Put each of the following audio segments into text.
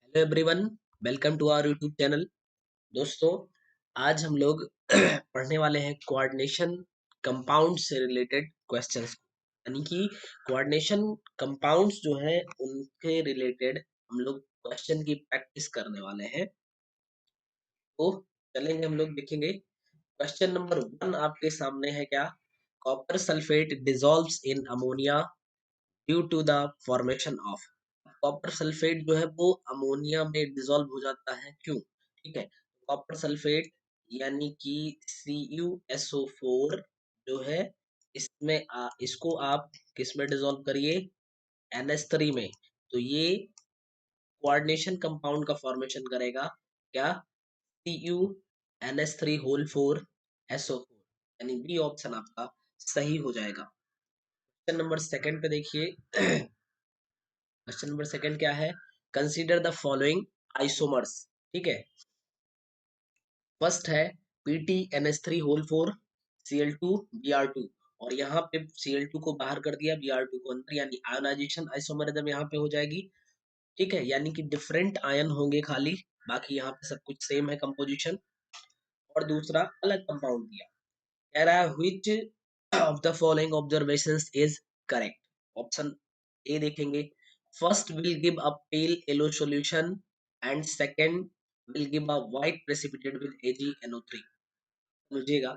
Hello everyone, welcome to our YouTube channel. दोस्तों, आज हम लोग पढ़ने वाले हैं कोऑर्डिनेशन कंपाउंड से रिलेटेड क्वेश्चंस, यानी कि कोऑर्डिनेशन कंपाउंड्स जो हैं उनके रिलेटेड हम लोग क्वेश्चन की प्रैक्टिस करने वाले हैं। तो चलेंगे, हम लोग देखेंगे। क्वेश्चन नंबर 1 आपके सामने है क्या? Copper sulphate dissolves in ammonia due to the formation of. Copper sulphate जो है वो अमोनिया में डिसॉल्व हो जाता है, क्यों? ठीक है, कॉपर सल्फेट यानी कि CuSO4 जो है, इसको आप किस में डिसॉल्व करिए? NH3 में। तो ये कोऑर्डिनेशन कंपाउंड का फॉर्मेशन करेगा क्या? CuNH3 होल 4 SO4, यानी बी ऑप्शन आपका सही हो जाएगा। क्वेश्चन नंबर सेकंड पे देखिए। क्वेश्चन नंबर सेकंड क्या है? Consider the following isomers. ठीक है, फर्स्ट है PtNH3 होल 4 Cl2 Br2, और यहाँ पे Cl2 को बाहर कर दिया, Br2 को अंदर, यानी आयोनाइजेशन आइसोमरिज्म यहाँ पे हो जाएगी। ठीक है, यानी कि डिफरेंट आयन होंगे खाली, बाकी यहाँ पे सब कुछ सेम है कंपोजिशन। और दूसरा अलग कंपाउंड दिया, कह रहा है which of the following observations is correct. Option A देखेंगे, first will give a pale yellow solution and second will give a white precipitate with AgNO3। समझिएगा,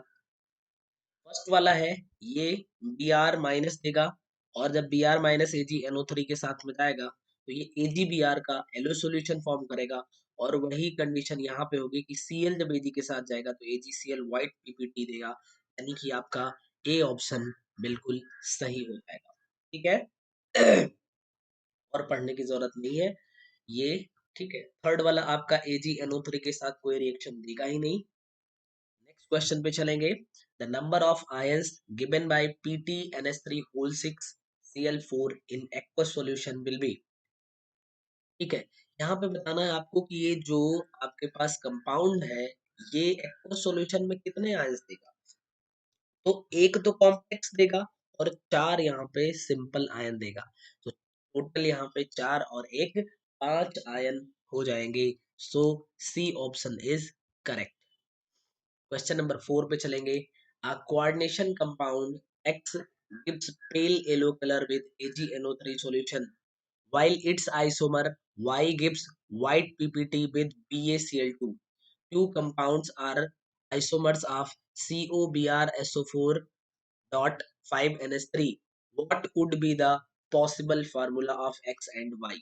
फर्स्ट वाला है ये Br माइनस देगा, और जब Br माइनस AgNO3 के साथ में जाएगा तो ये AgBr का येलो सॉल्यूशन फॉर्म करेगा। और वही कंडीशन यहाँ पे होगी कि Cl जब Ag के साथ जाएगा तो AgCl व्हाइट PPT देगा, यानी कि आपका ए ऑप्शन बिल्कुल सही हो जाएगा। ठीक है, और पढ़ने की जरूरत नहीं है ये। ठीक है, थर्ड वाला आपका AgNO3 के साथ कोई रिएक्शन देगा ही नहीं। नेक्स्ट क्वेश्चन पे चलेंगे। The number of ions given by PtNH3 whole 6 Cl4 in aqueous solution will be. ठीक है, यहाँ पे बताना है आपको कि ये जो आपके पास कंपाउंड है, ये एक्वस सॉल्यूशन में कितने आयंस देगा? तो एक तो कॉम्प्लेक्स देगा और 4 यहाँ पे सिंपल आयन देगा। तो टोटल यहाँ पे 4 और 1 5 आयन हो जाएंगे। So C option is correct. Question number 4 पे चलेंगे। A coordination compound X gives pale yellow color with AgNO3 solution, while its isomer Y gives white PPT with BaCl2. Two compounds are isomers of COBrSO4 dot 5NH3. What would be the possible formula of X and Y?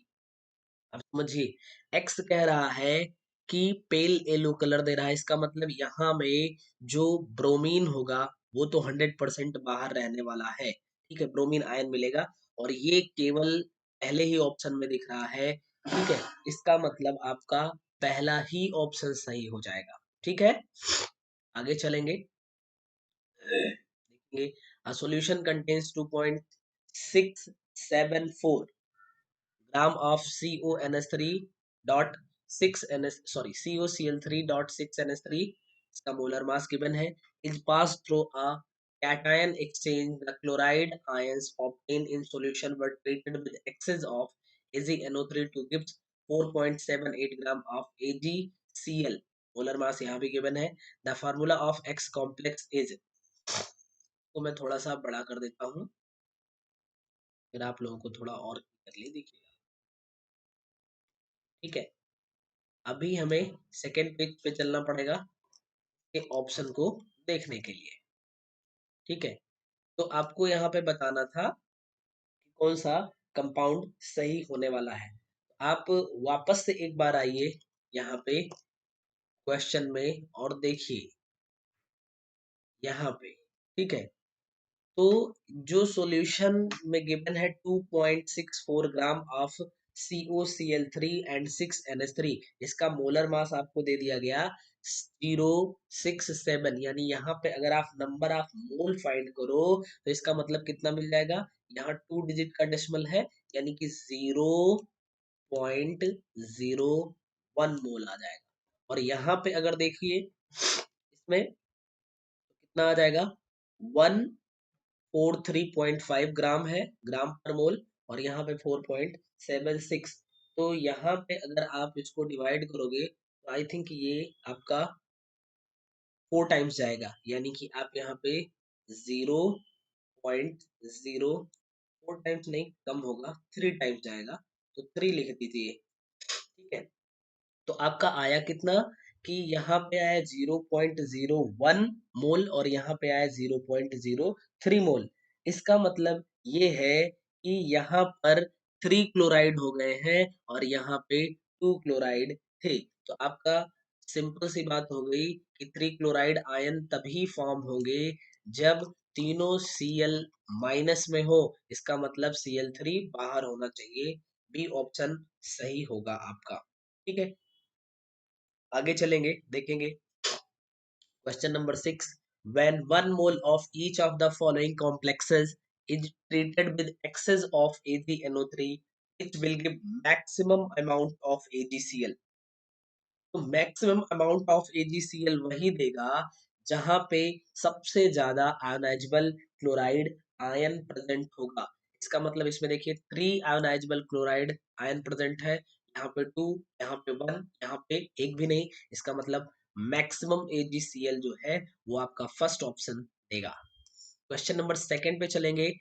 अब समझिए, x कह रहा है कि pale yellow colour दे रहा है, इसका मतलब यहाँ में जो ब्रोमीन होगा वो तो 100% बाहर रहने वाला है। ठीक है, ब्रोमीन आयन मिलेगा, और ये केवल पहले ही ऑप्शन में दिख रहा है। ठीक है, इसका मतलब आपका पहला ही ऑप्शन सही हो जाएगा। ठीक है, आगे चलेंगे, देखिए। A solution contains 2.674 gram of CONH3 dot 6NH sorry COCl3 dot 6NH3, इसका मोलर मास गिवन है, is passed through a cation exchange. The chloride ions obtained in solution were treated with excess of AgNO3 to give 4.78 gram of AgCl। Molar mass यहाँ भी given है। The formula of X complex is, को मैं थोड़ा सा बड़ा कर देता हूँ, फिर आप लोगों को थोड़ा और कर ले देखिएगा। ठीक है, अभी हमें सेकेंड पेज पे चलना पड़ेगा के ऑप्शन को देखने के लिए। ठीक है, तो आपको यहाँ पे बताना था कि कौन सा कंपाउंड सही होने वाला है। आप वापस से एक बार आइए यहाँ पे क्वेश्चन में और देखिए यहाँ पे। ठीक है, तो जो सॉल्यूशन में गिवन है 2.64 gram of COCl3 and 6NH3, इसका मोलर मास आपको दे दिया गया 067, यानी यहाँ पे अगर आप नंबर ऑफ मोल फाइंड करो तो इसका मतलब कितना मिल जाएगा? यहाँ 2 डिजिट का डेसिमल है, यानी कि 0.01 मोल आ जाएगा। और यहाँ पे अगर देखिए इसमें कितना आ जाएगा? 143.5 ग्राम है, ग्राम पर मोल, और यहाँ पे 4.76। तो यहाँ पे अगर आप इसको डिवाइड करोगे तो आई थिंक ये आपका 4 टाइम्स जाएगा, यानी कि आप यहाँ पे 0.04 टाइम्स नहीं, कम होगा, 3 टाइम्स जाएगा, तो 3 लिख दीजिए। ठीक है, तो आपका आया कितना कि यहाँ पे आया 0.01 मोल और यहाँ पे आया 0.03 मोल। इसका मतलब ये है कि यहाँ पर 3 क्लोराइड हो गए हैं और यहाँ पे 2 क्लोराइड थे। तो आपका सिंपल सी बात हो गई कि 3 क्लोराइड आयन तभी फॉर्म होंगे जब तीनों Cl- में हो। इसका मतलब Cl3 बाहर होना चाहिए। बी ऑप्शन सही होगा आपका। ठीक है, आगे चलेंगे, देखेंगे question number 6। When 1 mole of each of the following complexes is treated with excess of AgNO3, it will give maximum amount of AgCl। तो मैक्सिमम अमाउंट ऑफ AgCl वही देगा जहां पे सबसे ज्यादा आयोनाइजेबल क्लोराइड आयन प्रेजेंट होगा। इसका मतलब इसमें देखिए 3 आयोनाइजेबल क्लोराइड आयन प्रेजेंट है, यहाँ पे 2, यहाँ पे 1, यहाँ पे एक भी नहीं। इसका मतलब मैक्सिमम AgCl जो है वो आपका फर्स्ट ऑप्शन देगा। क्वेश्चन नंबर सेकंड पे चलेंगे।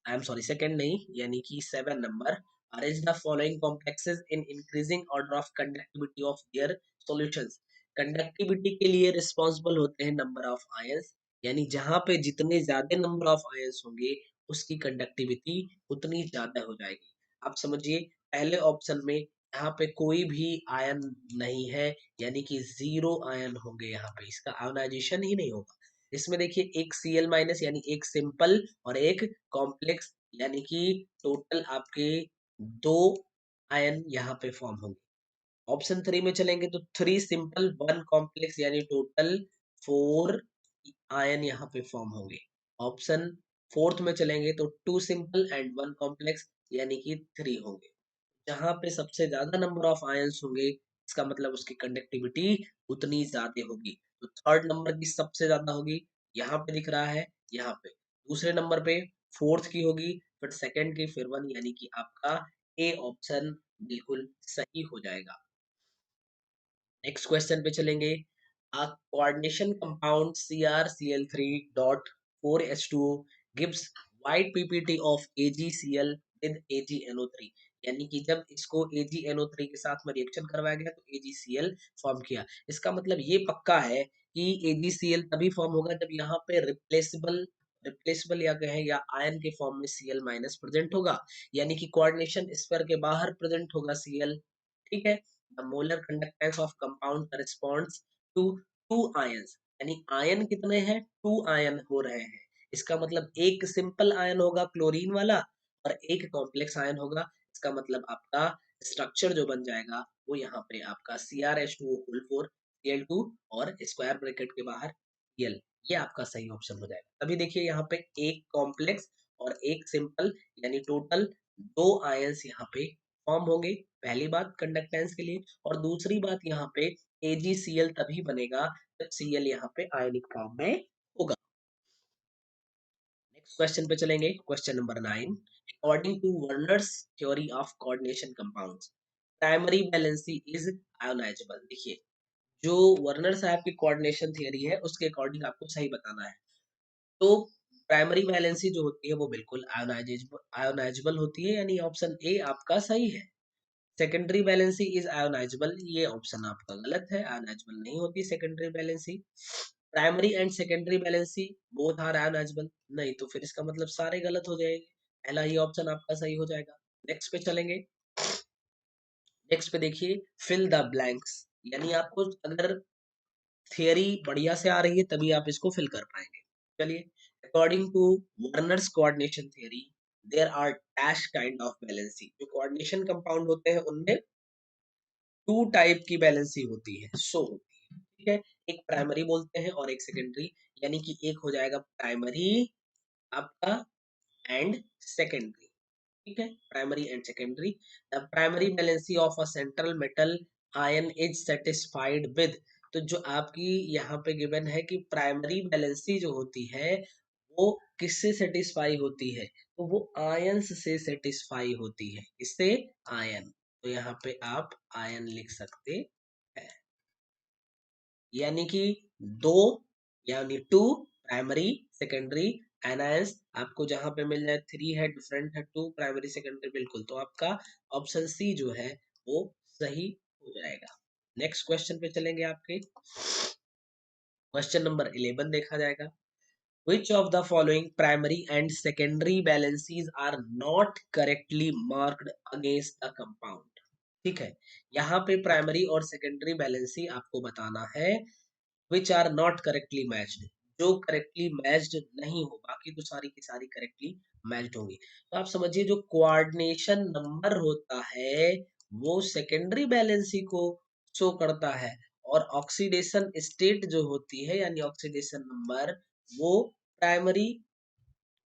आई एम सॉरी, सेकंड नहीं, यानी कि 7 number. Arrange the following complexes in increasing order of conductivity of their solutions. Conductivity के लिए रिस्पॉन्सिबल होते हैं नंबर ऑफ आयंस, यानी जहां पे जितने ज्यादा नंबर ऑफ आयंस होंगे उसकी कंडक्टिविटी उतनी ज्यादा हो जाएगी। आप समझिए, पहले ऑप्शन में यहाँ पे कोई भी आयन नहीं है, यानी कि 0 आयन होंगे, यहाँ पे इसका आयोनाइजेशन ही नहीं होगा। इसमें देखिए एक Cl- यानी एक सिंपल और एक कॉम्प्लेक्स, यानी कि टोटल आपके 2 आयन यहाँ पे फॉर्म होंगे। ऑप्शन 3 में चलेंगे तो 3 सिंपल 1 कॉम्प्लेक्स, यानी टोटल 4 आयन यहाँ पे फॉर्म होंगे। ऑप्शन फोर्थ में चलेंगे तो 2 सिंपल एंड 1 कॉम्प्लेक्स, यानी कि 3 होंगे। जहां पे सबसे ज्यादा नंबर ऑफ आयंस होंगे इसका मतलब उसकी कंडक्टिविटी उतनी ज्यादा होगी। तो थर्ड नंबर की सबसे ज्यादा होगी, यहाँ पे दिख रहा है, यहाँ पे दूसरे नंबर पे फोर्थ की होगी, फिर सेकंड की, फिर 1, यानी कि आपका ए ऑप्शन बिल्कुल सही हो जाएगा। नेक्स्ट क्वेश्चन पे चलेंगे। A coordination compound CrCl3.4H2O gives wide PPT of AgCl with AgNO3। यानी कि जब इसको AgNO3 के साथ में रिएक्शन करवाया गया तो AgCl फॉर्म किया। इसका मतलब ये पक्का है कि AgCl तभी फॉर्म होगा जब यहाँ पे रिप्लेसेबल रिप्लेसेबल या कहें या आयन के फॉर्म में Cl- प्रेजेंट होगा, यानी कि कोऑर्डिनेशन स्फीयर के बाहर प्रेजेंट होगा Cl। ठीक है, the molar conductance of compound corresponds to 2 ions, यानी आयन कितने हैं, 2 आयन हो रहे हैं। इसका मतलब एक सिंपल आयन होगा क्लोरीन वाला और एक कॉम्प्लेक्स आयन होगा। इसका मतलब आपका स्ट्रक्चर जो बन जाएगा वो यहाँ पे आपका CrH2O4 Cl2 और स्क्वायर ब्रैकेट के बाहर Cl, ये आपका सही ऑप्शन हो जाएगा। तभी देखिए यहाँ पे एक कॉम्प्लेक्स और एक सिंपल, यानी टोटल 2 आयंस यहाँ पे फॉर्म होंगे। पहली बात कंडक्टेंस के लिए, और दूसरी बात यहाँ पे AgCl तभी बनेगा जब Cl यहाँ पे आयनिक फॉर्म में होगा। नेक्स्ट क्वेश्चन पे चलेंगे, question number 9। According to Werner's theory of coordination compounds, primary valency is ionizable. देखिए, जो वर्नर साहब की कोऑर्डिनेशन थियरी है उसके अकॉर्डिंग आपको सही बताना है। तो प्राइमरी वैलेंसी जो होती है वो बिल्कुल आयोनाइजेबल होती है, यानी ऑप्शन ए आपका सही है। सेकेंडरी वैलेंसी इज आयोनाइजेबल, ये ऑप्शन आपका गलत है, आयोनाइजेबल नहीं होती secondary valency. Primary and secondary valency both are ionizable, नहीं तो फिर इसका मतलब सारे गलत हो जाएंगे, पहला ही ऑप्शन आपका सही हो जाएगा। नेक्स्ट पे चलेंगे। नेक्स्ट पे देखिए फिल द ब्लैंक्स, यानी आपको अगर थियरी बढ़िया से आ रही है तभी आप इसको फिल कर पाएंगे। चलिए, according to Werner's coordination theory there are dash kind of valency. जो कोऑर्डिनेशन कंपाउंड होते हैं उनमें 2 टाइप की वैलेंसी होती है, सो होती है। ठीक है, एक प्राइमरी बोलते हैं और एक सेकेंडरी, यानी कि एक हो जाएगा प्राइमरी आपका एंड सेकेंडरी। ठीक है, primary and secondary. The primary valency of a central metal ion is satisfied with. तो जो आपकी यहाँ पे गिवन है कि प्राइमरी वैलेंसी जो होती है वो किससे सेटिस्फाई होती है, तो वो आयंस से सेटिस्फाई होती है। किससे? आयन। तो यहाँ पे आप आयन लिख सकते हैं। यानी कि दो, यानी टू प्राइमरी सेकेंडरी एनायंस आपको जहां पे मिल जाए, थ्री है डिफरेंट है, टू प्राइमरी सेकेंडरी बिल्कुल, तो आपका ऑप्शन सी जो है वो सही हो जाएगा। नेक्स्ट क्वेश्चन पे चलेंगे आपके। क्वेश्चन नंबर 11 देखा जाएगा। Which of the following primary and secondary balances are not correctly marked against the compound? ठीक है, यहाँ पे प्राइमरी और सेकेंडरी बैलेंसी आपको बताना है। Which are not correctly matched, जो करेक्टली मैच्ड नहीं हो, बाकी तो सारी की सारी करेक्टली मैच्ड होंगी। तो आप समझिए जो कोऑर्डिनेशन नंबर होता है वो सेकेंडरी बैलेंसी को शो करता है, और ऑक्सीडेशन स्टेट जो होती है यानी ऑक्सीडेशन नंबर वो प्राइमरी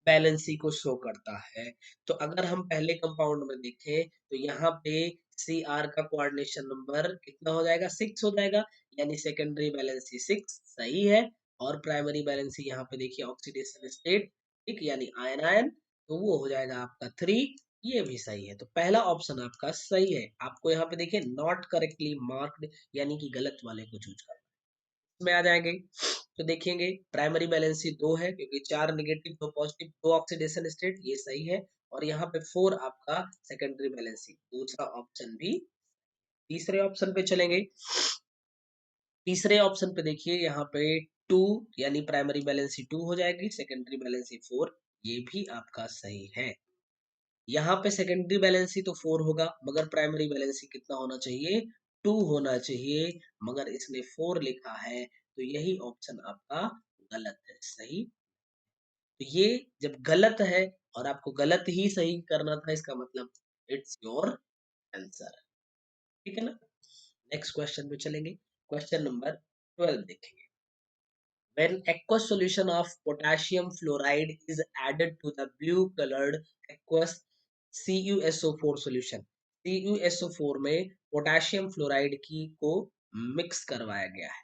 बैलेंसी को शो करता है। तो अगर हम पहले कंपाउंड में देखें तो यहाँ पे सी आर का कोऑर्डिनेशन नंबर कितना हो जाएगा, 6 हो जाएगा, यानी सेकेंडरी बैलेंसी 6 सही है। और प्राइमरी बैलेंसी यहाँ पे देखिए ऑक्सीडेशन स्टेट, ठीक, यानी आयन आयन, तो वो हो जाएगा आपका 3, ये भी सही है। तो पहला ऑप्शन आपका सही है। आपको यहाँ पे देखिए नॉट करेक्टली मार्क्ड, यानी कि गलत वाले को चूज करना में आ जाएंगे। तो देखेंगे प्राइमरी बैलेंसी 2 है, क्योंकि 4 नेगेटिव 2 पॉजिटिव 2 ऑक्सीडेशन स्टेट, ये सही है। और यहाँ पे 4 आपका सेकेंडरी बैलेंसी, दूसरा ऑप्शन भी। तीसरे ऑप्शन पे चलेंगे। तीसरे ऑप्शन पे देखिए यहाँ पे 2, यानी प्राइमरी बैलेंसी 2 हो जाएगी, सेकेंडरी बैलेंसी 4, ये भी आपका सही है। यहाँ पे सेकेंडरी बैलेंसी तो 4 होगा, मगर प्राइमरी बैलेंसी कितना होना चाहिए, 2 होना चाहिए, मगर इसने 4 लिखा है, तो यही ऑप्शन आपका गलत है। सही, तो ये जब गलत है और आपको गलत ही सही करना था, इसका मतलब इट्स योर आंसर। ठीक है ना। नेक्स्ट क्वेश्चन पे चलेंगे। क्वेश्चन नंबर 12 देखेंगे। When aqueous solution of potassium fluoride is added to the blue colored aqueous CuSO4 solution, CuSO4 में पोटेशियम फ्लोराइड की को मिक्स करवाया गया है,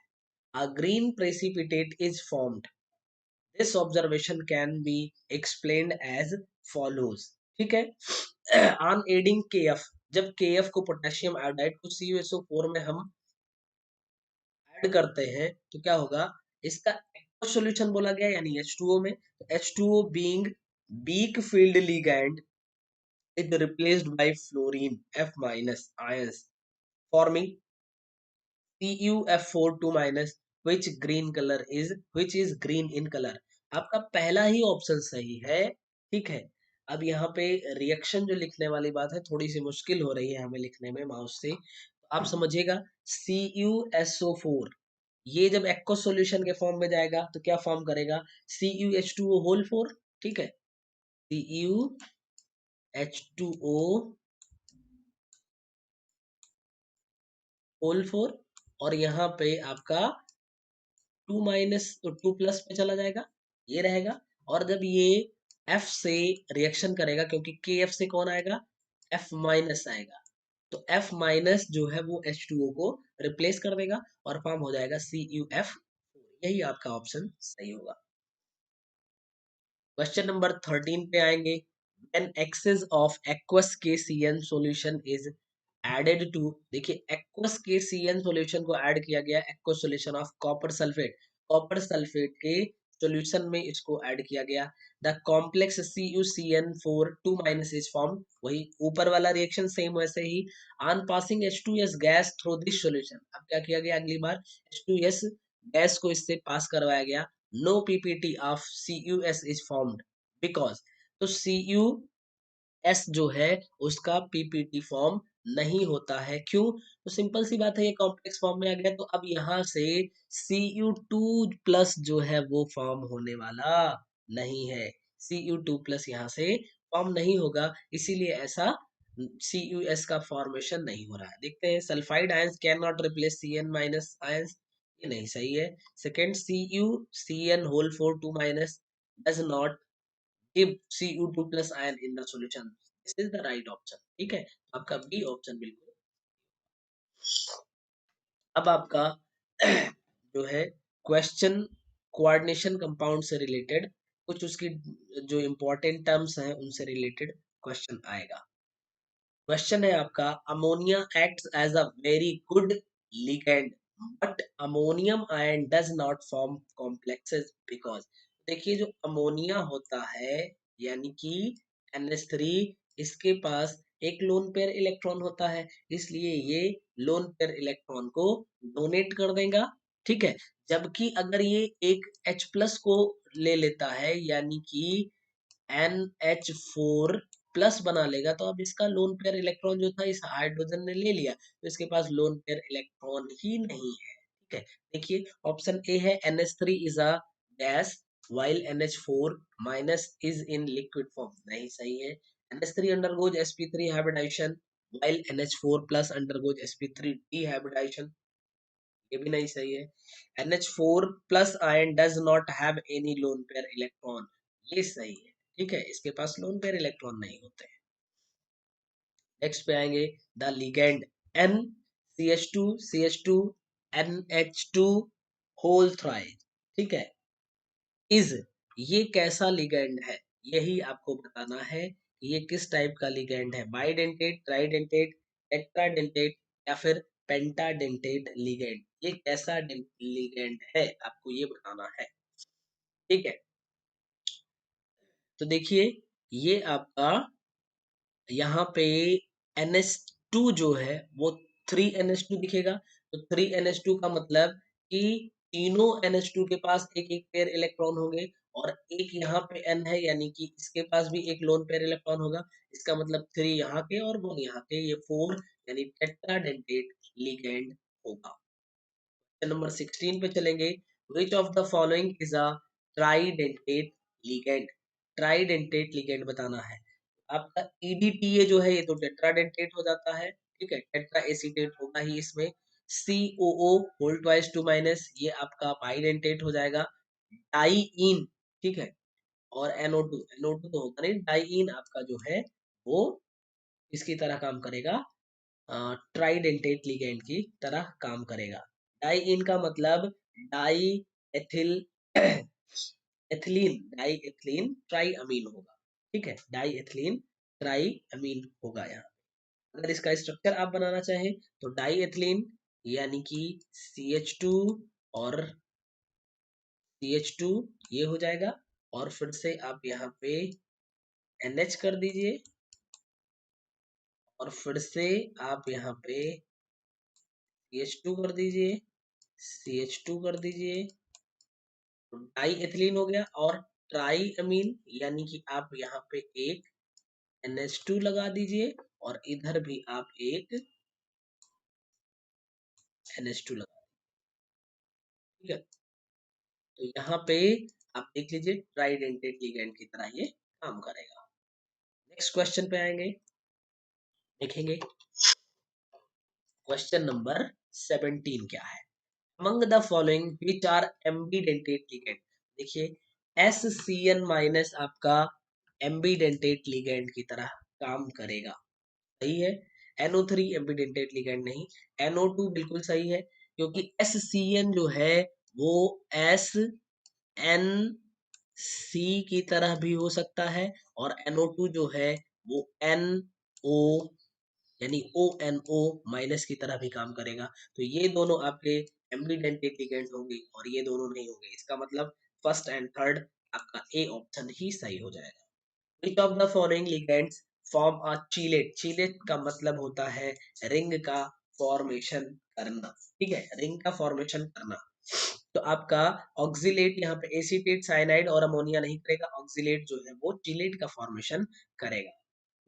a green precipitate is formed. This observation can be explained as follows. ठीक है। On adding KF, जब KF को पोटेशियम आयोडाइड को CuSO4 में हम ऐड करते हैं तो क्या होगा, इसका एक्वस सॉल्यूशन बोला गया यानी H2O में, तो H2O being weak field ligand is replaced by fluorine F minus ions forming CuF4 2 minus, which is green in color. आपका पहला ही ऑप्शन सही है। ठीक है। अब यहाँ पे रिएक्शन जो लिखने वाली बात है थोड़ी सी मुश्किल हो रही है हमें लिखने में माउस से, तो आप समझिएगा CuSO4 ये जब एक्व सॉल्यूशन के फॉर्म में जाएगा तो क्या फॉर्म करेगा, CuH2O होल 4। ठीक है, CuH2O होल 4, और यहाँ पे आपका 2 माइनस तो 2 प्लस पे चला जाएगा, ये रहेगा। और जब ये F से रिएक्शन करेगा, क्योंकि KF से कौन आएगा, F माइनस आएगा, तो F माइनस जो है वो H2O को रिप्लेस कर देगा और फॉर्म हो जाएगा CuF। यही आपका ऑप्शन सही होगा। क्वेश्चन नंबर 13 पे आएंगे। When excess of aqueous KCN solution is added to, देखिए aqueous KCN solution को ऐड किया गया aqueous solution of copper sulfate, copper sulphate के सॉल्यूशन में इसको ऐड किया गया। The complex CuCN4 2 minus is form, वही ऊपर वाला रिएक्शन सेम वैसे ही। On passing H2S gas through this solution, अब क्या किया गया, अगली बार H2S गैस को इससे पास करवाया गया। No PPT of CuS is formed because, तो CuS जो है उसका पीपीटी फॉर्म नहीं होता है, क्यों, तो सिंपल सी बात है ये कॉम्प्लेक्स फॉर्म में आ गया, तो अब यहाँ से Cu2 प्लस जो है वो फॉर्म होने वाला नहीं है। Cu2 प्लस यहाँ से फॉर्म नहीं होगा, इसीलिए ऐसा CuS का फॉर्मेशन नहीं हो रहा है। देखते हैं, sulphide ions can not replace Cn minus ions, ये नहीं सही है। Second, CuCN whole 4 2 minus does not give Cu2 plus ion in the solution, this is the right option. ठीक है, आपका बी ऑप्शन बिल्कुल। अब आपका जो है क्वेश्चन कोऑर्डिनेशन कंपाउंड से रिलेटेड, कुछ उसकी जो इंपॉर्टेंट टर्म्स हैं उनसे रिलेटेड क्वेश्चन आएगा। क्वेश्चन है आपका, ammonia acts as a very good ligand but ammonium ion does not form complexes because. देखिए जो अमोनिया होता है यानी कि NH3, इसके पास एक लोन पेयर इलेक्ट्रॉन होता है, इसलिए ये लोन पेयर इलेक्ट्रॉन को डोनेट कर देगा। ठीक है, जबकि अगर ये एक H प्लस को ले लेता है यानी कि NH4 प्लस बना लेगा, तो अब इसका लोन पेयर इलेक्ट्रॉन जो था इस हाइड्रोजन ने ले लिया, तो इसके पास लोन पेयर इलेक्ट्रॉन ही नहीं है। ठीक है, देखिए ऑप्शन ए है NH3 is a gas while NH4 minus is in liquid form, नहीं सही है। NH3 undergoes sp3 hybridization while NH4 plus undergoes sp3 dehybridization, ये भी नहीं सही है। NH4 plus ion does not have any lone pair electron, ये सही है। ठीक है, इसके पास लोन पेयर इलेक्ट्रॉन नहीं होते हैं। नेक्स्ट पे आएंगे, the ligand NCH2 NH2 whole thrice. ठीक है, इज, ये कैसा लिगेंड है, यही आपको बताना है कि ये किस टाइप का लिगेंड है, बाइडेंटेट, ट्राइडेंटेट, टेट्राडेंटेट या फिर पेंटाडेंटेट लिगेंड, ये कैसा लिगेंड है आपको ये बताना है। ठीक है, तो देखिए ये आपका यहाँ पे NH2 जो है वो 3NH2 दिखेगा, तो 3NH2 का मतलब कि तीनों NH2 के पास एक एक पेयर इलेक्ट्रॉन होंगे, और एक यहाँ पे N है यानी कि इसके पास भी एक लोन पेयर इलेक्ट्रॉन होगा, इसका मतलब 3 यहाँ के और 1 यहाँ के, ये 4 यानी टेट्राडेंटेट लिगेंड होगा। नंबर 16 पे चलेंगे, which of the following is a tridentate ligand, tridentate ligand बताना है। आपका EDTA जो है ये तो टेट्राडेंटेट हो जाता है। ठीक है, टेट्रा एसीटेट होगा ही इसमें। COO होल ट्वाइस 2 माइनस, ये आपका बाइडेंटेट हो जाएगा। डाइईन, ठीक है, और NO2 तो होगा नहीं, डाइईन आपका जो है वो इसकी तरह काम करेगा, ट्राइडेंटेट लिगेंड की तरह काम करेगा। डाइईन का मतलब di ethyl ethylene, di ethylene tri amine होगा। ठीक है, डाई एथिलीन ट्राई अमीन होगा यहाँ। अगर इसका स्ट्रक्चर आप बनाना चाहें तो डाई एथिलीन यानी कि CH2 और CH2 ये हो जाएगा, और फिर से आप यहाँ पे NH कर दीजिए, और फिर से आप यहाँ पे CH2 कर दीजिए, CH2 कर दीजिए, तो डाई एथिलीन हो गया, और ट्राई अमीन यानी कि आप यहाँ पे एक NH2 लगा दीजिए, और इधर भी आप एक NH2 लगा, ठीक है, तो यहाँ पे आप देख लीजिए ट्राइडेंटेट लिगेंड की तरह ये काम करेगा। नेक्स्ट क्वेश्चन पे आएंगे, देखेंगे क्वेश्चन नंबर 17 क्या है। Among the following which are ambidentate ligand, देखिए SCN माइनस आपका एम्बीडेंटेट लिगेंड की तरह काम करेगा, सही है। NO3 एम्बीडेंटेट लिगेंड नहीं, NO2 बिल्कुल सही है, क्योंकि SCN जो है वो SNC की तरह भी हो सकता है, और NO2 जो है वो NO यानी ONO माइनस की तरह भी काम करेगा। तो ये दोनों आपके एम्बीडेंटेट लिगेंड होंगे और ये दोनों नहीं होंगे, इसका मतलब फर्स्ट एंड थर्ड आपका ए ऑप्शन ही सही हो जाएगा। विच of the following ligands form a चीलेट, चीलेट का मतलब होता है रिंग का फॉर्मेशन करना। ठीक है, रिंग का फॉर्मेशन करना, तो आपका ऑक्सिलेट यहाँ पे एसीटेट, साइनाइड और अमोनिया नहीं करेगा, ऑक्सिलेट जो है वो चीलेट का फॉर्मेशन करेगा।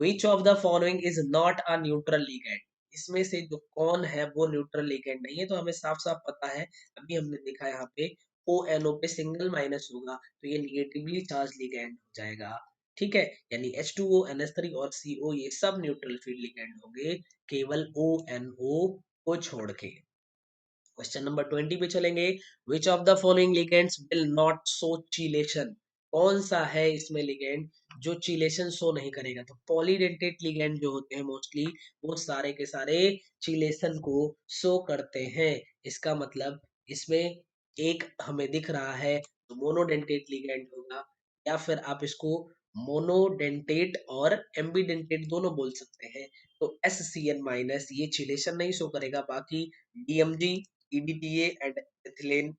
Which of the following is not a neutral ligand, इसमें से जो कौन है वो न्यूट्रल लिगेंड नहीं है, तो हमें साफ साफ पता है, अभी हमने देखा यहाँ पे ONO पे सिंगल माइनस होगा, तो ये निगेटिवली चार्ज लिगेंड हो जाएगा। ठीक है, यानी H2O NH3 और CO ये सब न्यूट्रल फील्ड लिगेंड होंगे, केवल ONO को छोड़ के। क्वेश्चन नंबर 20 पे चलेंगे, which of the following ligands will not show chelation, कौन सा है इसमें लिगेंड जो चीलेशन शो नहीं करेगा। तो पॉलीडेंटेट लिगेंड जो होते हैं मोस्टली वो सारे के सारे चीलेशन को शो करते हैं, इसका मतलब इसमें एक हमें दिख रहा है तो मोनोडेंटेट लिगेंड होगा, या फिर आप इसको मोनोडेंटेट और एम्बीडेंटेट दोनों बोल सकते हैं। तो SCN माइनस ये चिलेशन नहीं शो करेगा, बाकी DMG, EDTA एंड एथिलेन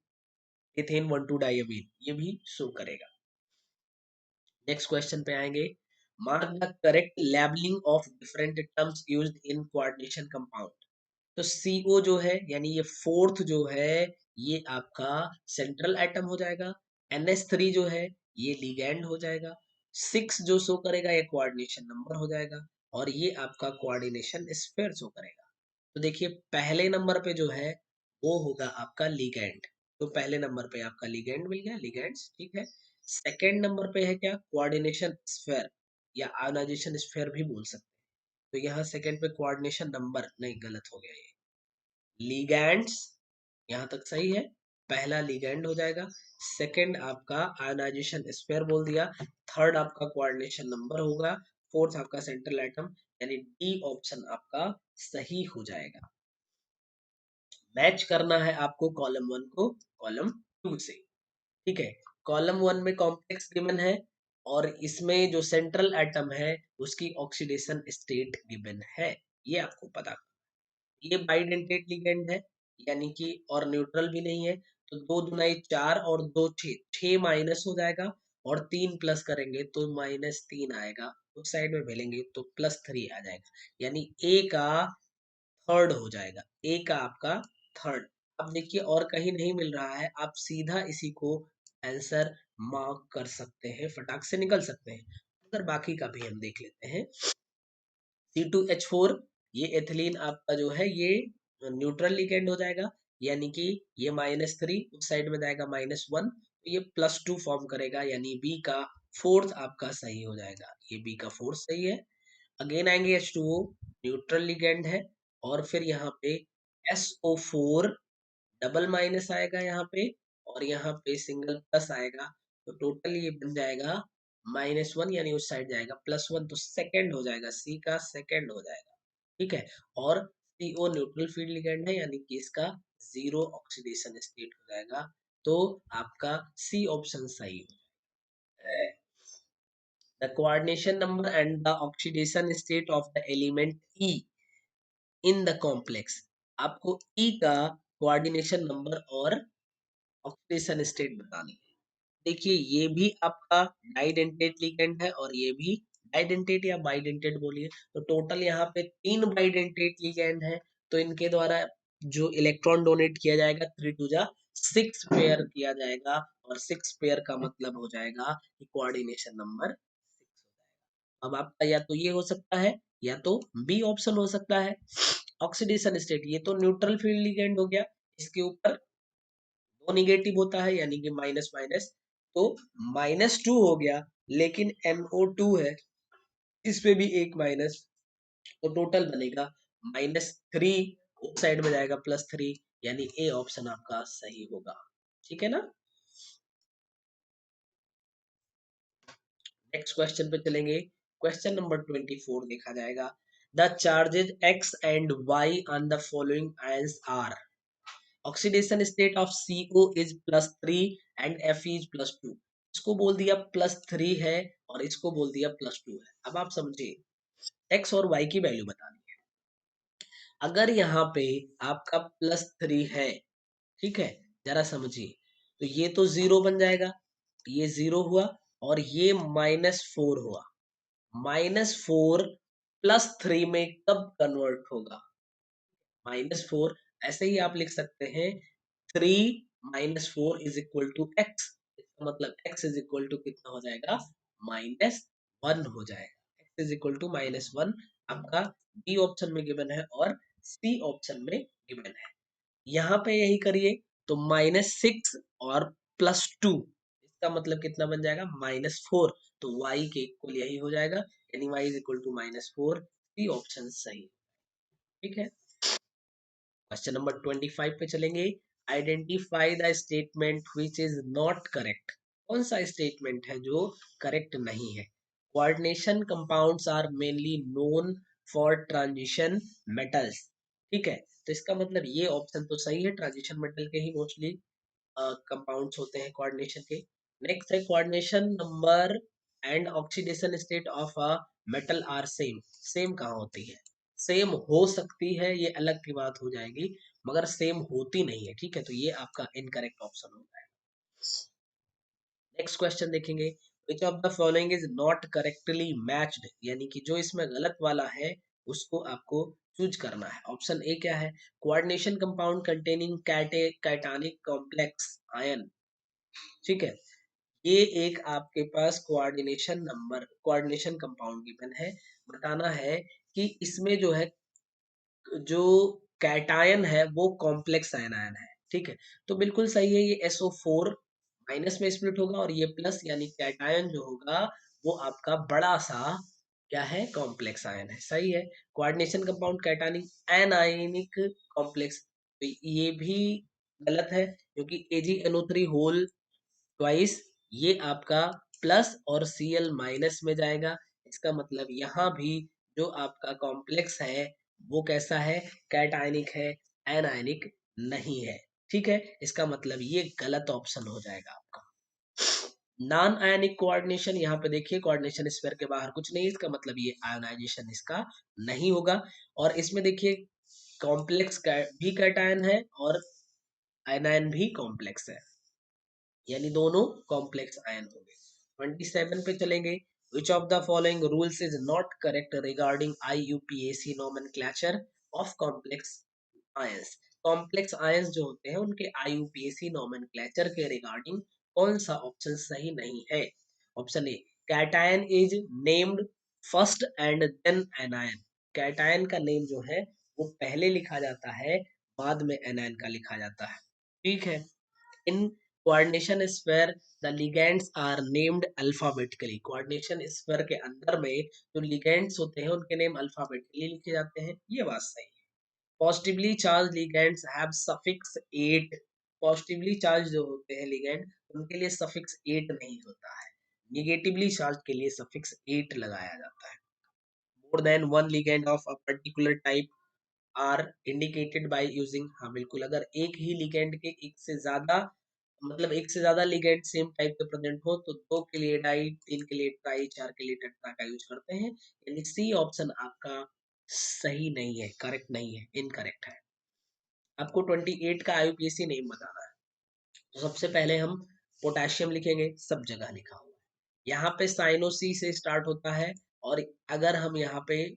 एथेन 1,2-डाइअमीन ये भी शो करेगा। नेक्स्ट क्वेश्चन पे आएंगे, mark the correct labelling of different terms used in coordination compound. तो CO जो है यानी ये फोर्थ जो है ये आपका सेंट्रल एटम हो जाएगा, NH3 जो है ये लिगैंड हो जाएगा, 6 जो शो करेगा ये कोऑर्डिनेशन नंबर हो जाएगा, और ये आपका कोऑर्डिनेशन स्फीयर शो करेगा। तो देखिए पहले नंबर पे जो है वो होगा आपका लिगैंड, तो पहले नंबर पे आपका लिगैंड मिल गया, लिगैंड्स ठीक है। सेकेंड नंबर पे है क्या, कोऑर्डिनेशन स्फीयर या आयोनाइजेशन स्फीयर भी बोल सकते हैं। तो यहाँ सेकेंड पे कोऑर्डिनेशन नंबर नहीं, गलत हो गया ये, लिगैंड्स यहाँ तक सही है, पहला लिगैंड हो जाएगा, सेकंड आपका आयोनाइजेशन स्फीयर बोल दिया, थर्ड आपका कोऑर्डिनेशन नंबर होगा, फोर्थ आपका सेंट्रल एटम, यानी डी ऑप्शन आपका सही हो जाएगा। मैच करना है आपको कॉलम 1 को कॉलम 2 से, ठीक है। कॉलम 1 में कॉम्प्लेक्स गिवन है और इसमें जो सेंट्रल एटम है उसकी ऑक्सीडेशन स्टेट गिवन है, ये आपको पता। ये बाइडेंटेट लिगेंड है यानी कि और न्यूट्रल भी नहीं है, तो 2 दूनी 4 और 2 6, 6 माइनस हो जाएगा और 3 प्लस करेंगे तो -3 आएगा, उस साइड में भेलेंगे तो +3 आ जाएगा, यानी ए का थर्ड हो जाएगा, ए का आपका थर्ड। अब देखिए और कहीं नहीं मिल रहा है, आप सीधा इसी को आंसर मार्क कर सकते हैं, फटाक से निकल सकते हैं। अगर बाकी का भी हम देख लेते हैं, C2H4 ये एथिलीन आपका जो है ये न्यूट्रल लिगेंड हो जाएगा, यानी कि ये -3 उस साइड में जाएगा -1, तो ये +2 फॉर्म करेगा, यानी बी का फोर्थ आपका सही हो जाएगा, ये बी का फोर्थ सही है। अगेन आएंगे H2O, न्यूट्रल लिगेंड है, और फिर यहाँ पे SO4 डबल माइनस आएगा यहाँ पे, और यहाँ पे सिंगल प्लस आएगा, तो टोटल ये बन जाएगा -1, यानी उस साइड जाएगा +1, तो सेकंड हो जाएगा, सी का सेकंड हो जाएगा, ठीक है। और CO न्यूट्रल फील्ड लिगेंड है, यानी कि इसका जीरो ऑक्सीडेशन स्टेट हो जाएगा, तो आपका सी ऑप्शन सही है। The coordination number and the oxidation state of the element E in the complex, आपको E का कोऑर्डिनेशन नंबर और ऑक्सीडेशन स्टेट बतानी है। देखिए ये भी आपका डाइडेंटेट लिगेंड है और ये भी डाइडेंटेट या बाइडेंटेट बोलिए, तो टोटल यहाँ पे 3 बाइडेंटेट लिगेंड है, तो इनके द्वारा जो इलेक्ट्रॉन डोनेट किया जाएगा 3 2 जा 6 पेयर किया जाएगा, और 6 पेयर का मतलब हो जाएगा कि कोऑर्डिनेशन नंबर 6 हो जाएगा। अब आपका या तो ये हो सकता है या तो बी ऑप्शन हो सकता है। ऑक्सीडेशन स्टेट ये तो न्यूट्रल फील्ड लिगेंड हो गया, इसके ऊपर दो निगेटिव होता है यानी कि माइनस माइनस, तो -2 हो गया, लेकिन NO2 है, इस पे भी एक माइनस, तो टोटल बनेगा -3, उस साइड में जाएगा +3, यानी ए ऑप्शन आपका सही होगा, ठीक है ना। नेक्स्ट क्वेश्चन पे चलेंगे, क्वेश्चन नंबर 24 देखा जाएगा, the charges X and Y on the following ions are, oxidation state of CO is +3 and Fe is +2, इसको बोल दिया +3 है और इसको बोल दिया +2 है। अब आप समझिए X और Y की वैल्यू बतानी है, अगर यहाँ पे आपका +3 है, ठीक है, जरा समझिए, तो ये तो जीरो बन जाएगा, ये जीरो हुआ, और ये -4 हुआ, -4 +3 में कब कन्वर्ट होगा, -4, ऐसे ही आप लिख सकते हैं 3 - 4 इज इक्वल टू एक्स, इसका मतलब x इज इक्वल टू कितना हो जाएगा, -1 हो जाएगा, x इज इक्वल टू -1 आपका बी ऑप्शन में गिवन है और सी ऑप्शन में गिवन है। यहाँ पे यही करिए, तो -6 और +2, इसका मतलब कितना बन जाएगा, -4, तो y के इक्वल यही हो जाएगा, यानी y is equal to -4, C option सही, ठीक है। क्वेश्चन नंबर 25 पे चलेंगे, identify the statement which is not correct, कौन सा स्टेटमेंट है जो करेक्ट नहीं है। Coordination compounds are mainly known for transition metals, ठीक है, तो इसका मतलब ये ऑप्शन तो सही है, ट्रांजिशन मेटल के ही मोस्टली कंपाउंड्स होते हैं कोऑर्डिनेशन के। नेक्स्ट है coordination number and oxidation state of a metal are same. Same कहाँ होती है? सेम हो सकती है, ये अलग की बात हो जाएगी, मगर सेम होती नहीं है, ठीक है, तो ये आपका इनकरेक्ट ऑप्शन होता है। नेक्स्ट क्वेश्चन देखेंगे, विच of the following is not correctly matched, यानी कि जो इसमें गलत वाला है उसको आपको चूज करना है। ऑप्शन ए क्या है? Coordination compound containing cationic complex ion, ठीक है, ये एक आपके पास कोऑर्डिनेशन कंपाउंड गिवन है। बताना है कि इसमें जो है, जो कैटायन है वो कॉम्प्लेक्स आयन है, ठीक है, तो बिल्कुल सही है, ये SO4 माइनस में स्प्लिट होगा और ये प्लस, यानी कैटायन जो होगा वो आपका बड़ा सा क्या है? कॉम्प्लेक्स आयन है, सही है। Coordination compound cationic anionic complex, तो ये भी गलत है, क्योंकि AgNO3 होल ट्वाइस, ये आपका प्लस और Cl माइनस में जाएगा। इसका मतलब यहाँ भी जो आपका कॉम्प्लेक्स है वो कैसा है? कैटायनिक है, एनायनिक नहीं है, ठीक है, इसका मतलब ये गलत ऑप्शन हो जाएगा आपका। नॉन आयनिक कोऑर्डिनेशन, यहाँ पे देखिए कोऑर्डिनेशन स्फीयर के बाहर कुछ नहीं है, इसका मतलब ये आयोनाइजेशन इसका नहीं होगा। और इसमें देखिए कॉम्प्लेक्स भी कैटायन है और आयनायन भी कॉम्प्लेक्स है, यानी दोनों कॉम्प्लेक्स आयन होंगे। 27 पे चलेंगे, which of the following rules is not correct regarding IUPAC nomenclature of complex ions. Complex ions जो होते हैं उनके IUPAC नोमेनक्लेचर के रिगार्डिंग कौन सा ऑप्शन सही नहीं है? Option A, cation is named first and then anion. Cation का नेम जो है वो पहले लिखा जाता है, बाद में एनायन का लिखा जाता है, ठीक है। In coordination sphere, the ligands are named alphabetically. coordination sphere के अंदर में जो ligands होते हैं उनके नेम अल्फाबेटिकली लिखे जाते हैं, ये बात सही है। Positively charge ligands have suffix 8। Positively charge जो होते हैं ligand उनके लिए सफिक्स 8 नहीं होता है, निगेटिवली चार्ज के लिए सफिक्स 8 लगाया जाता है। More than one ligand of a particular type are indicated by using, हाँ बिल्कुल, अगर एक ही लिगेंड के एक से ज्यादा, मतलब एक से ज्यादा लिगेंड सेम टाइप के प्रेजेंट हो तो दो के लिए डाई, तीन के लिए ट्राई, चार के लिए टेट्रा का यूज करते हैं, यानी सी ऑप्शन आपका सही नहीं है, करेक्ट नहीं है, इनकरेक्ट है। आपको 28 का IUPAC नेम बताना है, तो सबसे पहले हम पोटेशियम लिखेंगे, सब जगह लिखा हुआ है, यहाँ पे साइनो सी से स्टार्ट होता है, और अगर हम यहाँ पे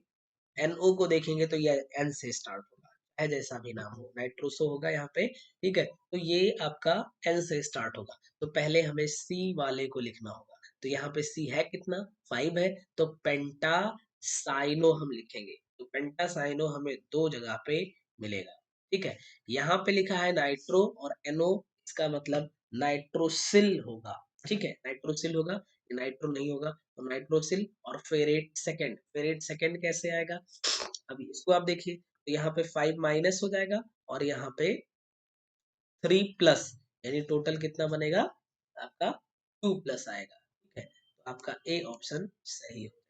NO को देखेंगे तो ये N से स्टार्ट होगा, है जैसा भी नाम हो, नाइट्रोसो होगा यहाँ पे, ठीक है, तो ये आपका N से स्टार्ट होगा, तो पहले हमें C वाले को लिखना होगा, तो यहाँ पे C है कितना? 5 है, तो पेंटा साइनो हम लिखेंगे, तो पेंटा साइनो हमें दो जगह पे मिलेगा, ठीक है। यहाँ पे लिखा है नाइट्रो और NO, इसका मतलब नाइट्रोसिल होगा, ठीक है, नाइट्रोसिल होगा, नाइट्रो नहीं होगा, तो नाइट्रोसिल। और फेरेट सेकंड, फेरेट सेकंड कैसे आएगा? अभी इसको आप देखिए, तो यहाँ पे 5 माइनस हो जाएगा और यहाँ पे 3 प्लस, यानी टोटल कितना बनेगा आपका? 2 प्लस आएगा, ठीक है, तो आपका ए ऑप्शन सही हो।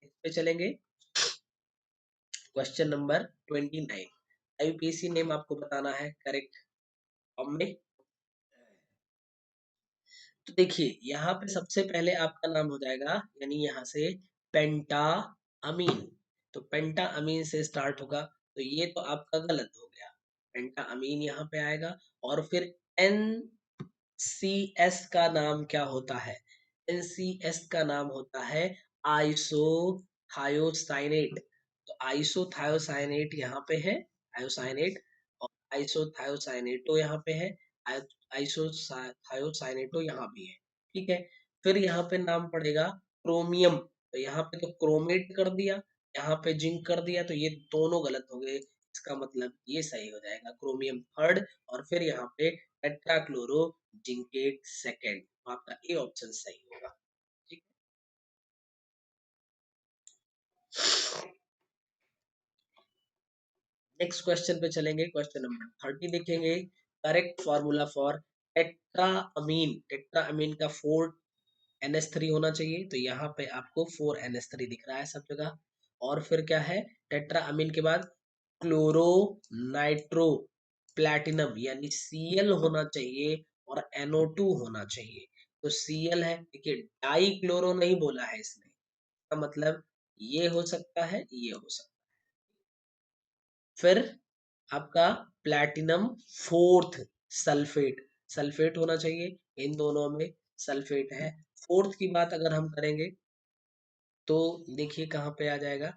इस पे चलेंगे, क्वेश्चन नंबर 29। IUPAC नेम आपको बताना है करेक्ट फॉर्म में। तो देखिए यहाँ पे सबसे पहले आपका नाम हो जाएगा, यानी यहाँ से पेंटा अमीन, तो पेंटा अमीन से स्टार्ट होगा, तो ये तो आपका गलत हो गया, पेंटा अमीन यहाँ पे आएगा। और फिर NCS का नाम क्या होता है? NCS का नाम होता है आइसोथायोसाइनेट, तो आइसोथायोसाइनेट यहाँ पे है, थायोसाइनेट, और आइसोथायोसाइनेटो यहाँ पे है, आइसोथायोसाइनेटो यहाँ भी है, ठीक है। फिर यहाँ पे नाम पड़ेगा क्रोमियम, तो यहाँ पे तो क्रोमेट कर दिया, यहाँ पे जिंक कर दिया, तो ये दोनों गलत हो गए, इसका मतलब ये सही हो जाएगा, क्रोमियम थर्ड, और फिर यहाँ पे टेट्राक्लोरो जिंकेट सेकंड, तो आपका ए ऑप्शन सही होगा, ठीक है। नेक्स्ट क्वेश्चन पे चलेंगे, क्वेश्चन नंबर 30 देखेंगे, correct formula for tetra amine. Tetra amine का 4NH3 होना चाहिए, तो यहाँ पे आपको 4NH3 दिख रहा है सब जगह। और फिर क्या है? टेट्रा अमीन के बाद क्लोरो नाइट्रो प्लैटिनम, यानी Cl होना चाहिए और NO2 होना चाहिए, तो Cl है। देखिए डाई क्लोरो नहीं बोला है इसने, इसका मतलब ये हो सकता है, ये हो सकता है। फिर आपका प्लैटिनम फोर्थ सल्फेट, सल्फेट होना चाहिए, इन दोनों में सल्फेट है। फोर्थ की बात अगर हम करेंगे तो देखिए कहाँ पे आ जाएगा,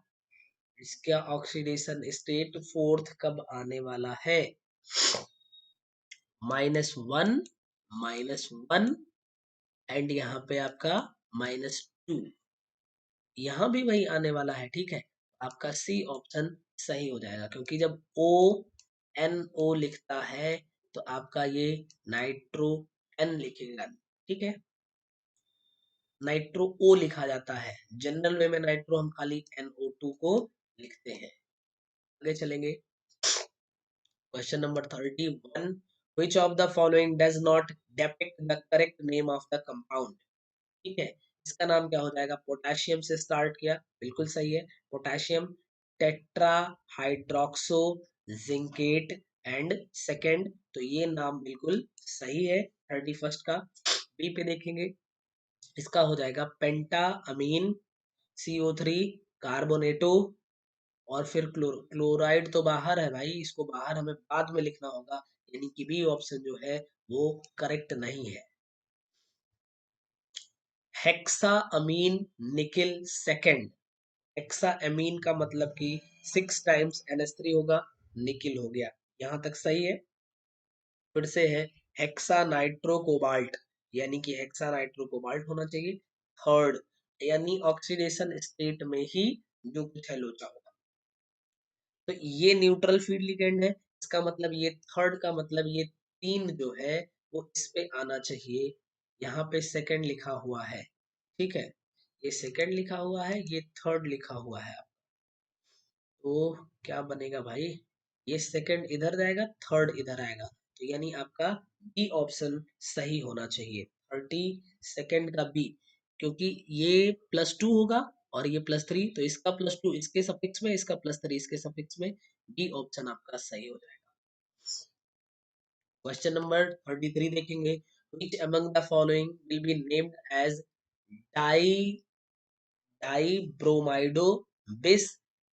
इसका ऑक्सीडेशन स्टेट फोर्थ कब आने वाला है, -1, -1 एंड यहाँ पे आपका -2, यहाँ भी वही आने वाला है। ठीक है, आपका सी ऑप्शन सही हो जाएगा, क्योंकि जब ओ एन ओ लिखता है तो आपका ये नाइट्रो एन लिखेगा। ठीक है, नाइट्रो ओ लिखा जाता है, जनरल वे में नाइट्रो हम खाली NO2 को लिखते हैं। आगे चलेंगे, question number 31, which of the following does not depict the correct name of the compound। ठीक है, इसका नाम क्या हो जाएगा, पोटेशियम से स्टार्ट किया, बिल्कुल सही है, potassium tetra hydroxo zincate and second, तो ये नाम बिल्कुल सही है 31 का। बी पे देखेंगे, इसका हो जाएगा पेंटा अमीन CO3 कार्बोनेटो, और फिर क्लोराइड तो बाहर है भाई, इसको बाहर हमें बाद में लिखना होगा, यानी कि बी ऑप्शन जो है वो करेक्ट नहीं है। हेक्सा अमीन निकिल सेकेंड, हेक्सा अमीन का मतलब कि 6 टाइम्स NH3 होगा, निकिल हो गया, यहां तक सही है। फिर से है हेक्सा नाइट्रो कोबाल्ट, यानी कि हेक्सा नाइट्रो कोबाल्ट होना चाहिए थर्ड, यानी ऑक्सीडेशन स्टेट में ही जो कुछ है लोचा होगा। तो ये न्यूट्रल फील्ड लिगेंड है, इसका मतलब ये थर्ड का मतलब ये तीन जो है वो इस पे आना चाहिए, यहाँ पे सेकंड लिखा हुआ है। ठीक है, ये सेकंड लिखा हुआ है, ये थर्ड लिखा हुआ है, तो क्या बनेगा भाई, ये सेकंड इधर जाएगा, थर्ड इधर आएगा, तो यानी आपका बी ऑप्शन सही होना चाहिए, 32 का बी, क्योंकि ये +2 होगा और ये +3, तो इसका +2 इसके सफिक्स में, इसका +3 इसके सफिक्स में, बी ऑप्शन आपका सही हो जाएगा। क्वेश्चन नंबर 33 देखेंगे, which among the following will be named as di dibromido bis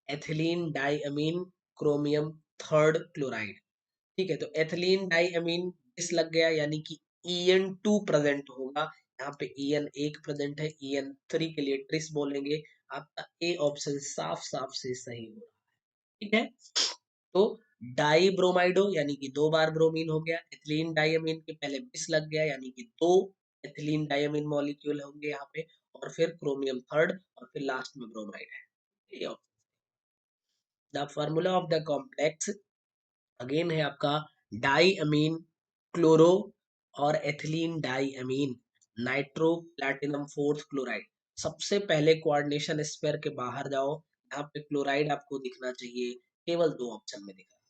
ethylene diamine chromium third chloride. ठीक है, तो एथिलीन डाईअमीन बिस लग गया, यानी कि EN2 प्रेजेंट होगा, यहाँ पे EN1 प्रेजेंट है, EN3 के लिए ट्रिस बोलेंगे, आपका ए ऑप्शन साफ साफ से सही हो रहा है। ठीक है, तो डाई ब्रोमाइडो यानी कि 2 बार ब्रोमीन हो गया, एथिलीन डाइअमीन के पहले बिस लग गया, यानी कि 2 एथिलीन डाइअमीन मॉलिक्यूल होंगे यहाँ पे, और फिर क्रोमियम थर्ड, और फिर लास्ट में ब्रोमाइड है। The formula of the complex again है आपका डाइअमीन क्लोरो और ethylene diamine nitro platinum fourth chloride. सबसे पहले कोऑर्डिनेशन स्क्वायर के बाहर जाओ, यहाँ पे क्लोराइड आपको दिखना चाहिए, केवल 2 ऑप्शन में दिखा।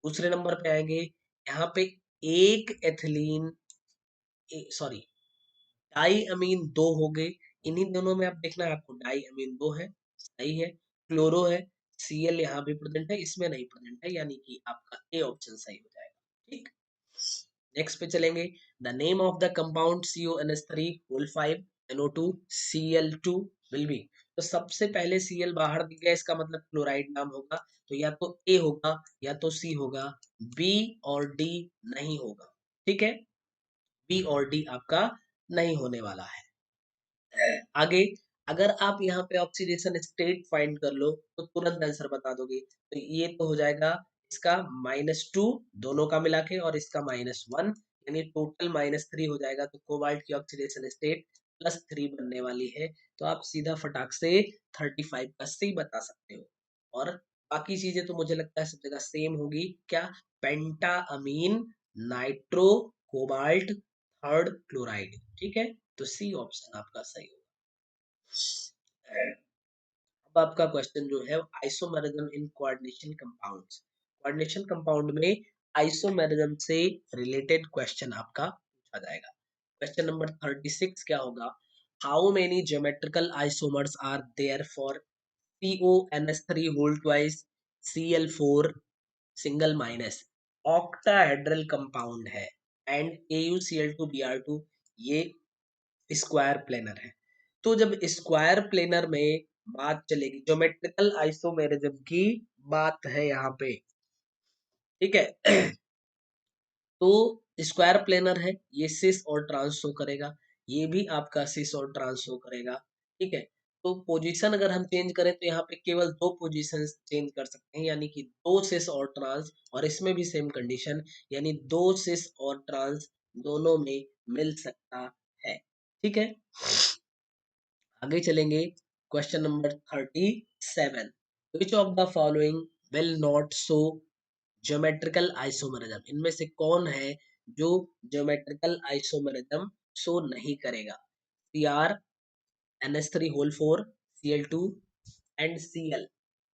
दूसरे नंबर पे आएंगे, यहाँ पे एक एथिलीन, सॉरी डाई अमीन 2 हो गए, इन्हीं दोनों में आप देखना है आपको, डाई अमीन 2 है, सही है, क्लोरो है, Cl यहाँ भी प्रेजेंट है, इसमें नहीं प्रेजेंट है, यानी कि आपका ए ऑप्शन सही हो जाएगा। ठीक, नेक्स्ट पे चलेंगे, the name of the compound CONH3 whole 5 NO2 Cl2 will be, तो सबसे पहले Cl बाहर दिख गया, इसका मतलब क्लोराइड नाम होगा, तो या तो ए होगा या तो सी होगा, बी और डी नहीं होगा। ठीक है, बी और डी आपका नहीं होने वाला है। आगे, अगर आप यहाँ पे ऑक्सीडेशन स्टेट फाइंड कर लो तो तुरंत आंसर बता दोगे, तो ये तो हो जाएगा इसका -2 दोनों का मिला के, और इसका -1, यानी टोटल -3 हो जाएगा, तो कोबाल्ट की ऑक्सीडेशन स्टेट +3 बनने वाली है, तो आप सीधा फटाक से 35 का सही बता सकते हो। और बाकी चीजें तो मुझे लगता है सब जगह सेम होगी, क्या, पेंटा अमीन नाइट्रो कोबाल्ट थर्ड क्लोराइड। ठीक है, तो सी ऑप्शन आपका सही होगा। अब आपका क्वेश्चन जो है आइसोमेरिज्म इन कोऑर्डिनेशन कंपाउंड्स, कोऑर्डिनेशन कंपाउंड में आइसोमेरिज्म से रिलेटेड क्वेश्चन आपका पूछा जाएगा। क्वेश्चन नंबर 36 क्या होगा, how many geometrical isomers are there for CONH3 whole twice Cl4 single minus, octahedral compound है, एंड AuCl2Br2, ये स्क्वायर प्लेनर है। तो जब स्क्वायर प्लेनर में बात चलेगी, ज्योमेट्रिकल आइसोमेरिज्म की बात है यहाँ पे, ठीक है। तो स्क्वायर प्लेनर है, ये सिस और ट्रांस शो करेगा, ये भी आपका सिस और ट्रांस शो करेगा, ठीक है। तो पोजीशन अगर हम चेंज करें तो यहाँ पे केवल दो पोजीशन चेंज कर सकते हैं, यानी कि दो सिस और ट्रांस, और इसमें भी सेम कंडीशन, यानी दो सिस और ट्रांस दोनों में मिल सकता है, ठीक है। आगे चलेंगे, question number 37, which of the following will not show geometrical isomerism, इनमें से कौन है जो ज्योमेट्रिकल आइसोमेरिज्म शो नहीं करेगा? Cr, NH3 whole 4, Cl2 and Cl,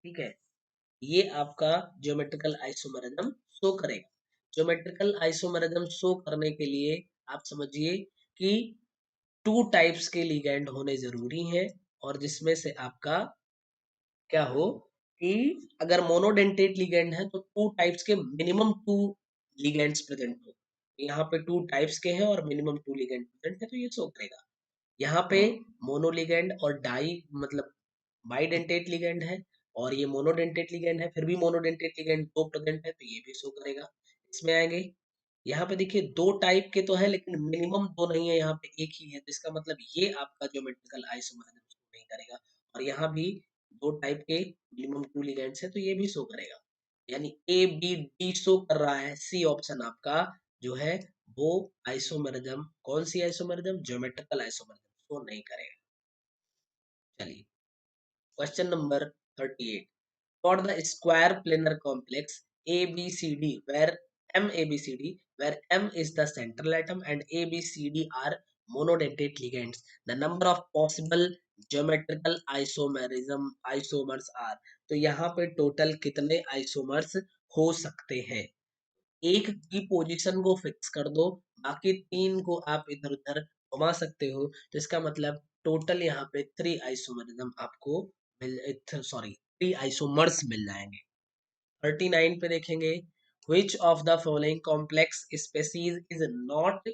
ठीक है, ये आपका ज्योमेट्रिकल आइसोमेरिज्म शो करेगा। ज्योमेट्रिकल आइसोमेरिज्म शो करने के लिए आप समझिए कि टू टाइप्स के लिगेंड होने जरूरी हैं, और जिसमें से आपका क्या हो कि अगर मोनोडेंटेट लिगेंड है तो टू टाइप्स के मिनिमम टू लिगेंड्स प्रेजेंट हो। यहाँ पे टू टाइप्स के हैं और मिनिमम टू लिगेंड प्रेजेंट है, तो ये शो करेगा। यहाँ पे मोनो लिगेंड और डाई मतलब बाइडेंटेट लिगेंड है, और ये मोनोडेंटेट लिगेंड है, फिर भी मोनोडेंटेट लिगेंड दो प्रेजेंट है, तो ये भी शो करेगा। इसमें आएंगे, यहाँ पे देखिए दो टाइप के तो है लेकिन मिनिमम दो नहीं है, यहाँ पे एक ही है, तो इसका मतलब ये आपका ज्योमेट्रिकल आइसोमेरिज्म शो नहीं करेगा। और यहाँ भी दो टाइप के मिनिमम टू लिगेंड्स है, तो ये भी शो करेगा। यानी ए बी डी शो कर रहा है, सी ऑप्शन आपका जो है वो आइसोमेरिज्म, कौन सी आइसोमेरिज्म? ज्योमेट्रिकल आइसोमेरिज्म शो नहीं करेगा। चलिए, question number 38, for the square planar complex ABCD where MABCD, where M is the central atom and ABCD are monodentate ligands, the number of possible geometrical isomers are, तो यहाँ पे total कितने isomers हो सकते हैं? एक की पोजीशन को फिक्स कर दो, बाकी तीन को आप इधर उधर घुमा सकते हो, तो इसका मतलब टोटल यहाँ पे थ्री आइसोमरिज्म आपको सॉरी थ्री आइसोमर्स मिल जाएंगे। 39 पे देखेंगे, which of the following complex species is not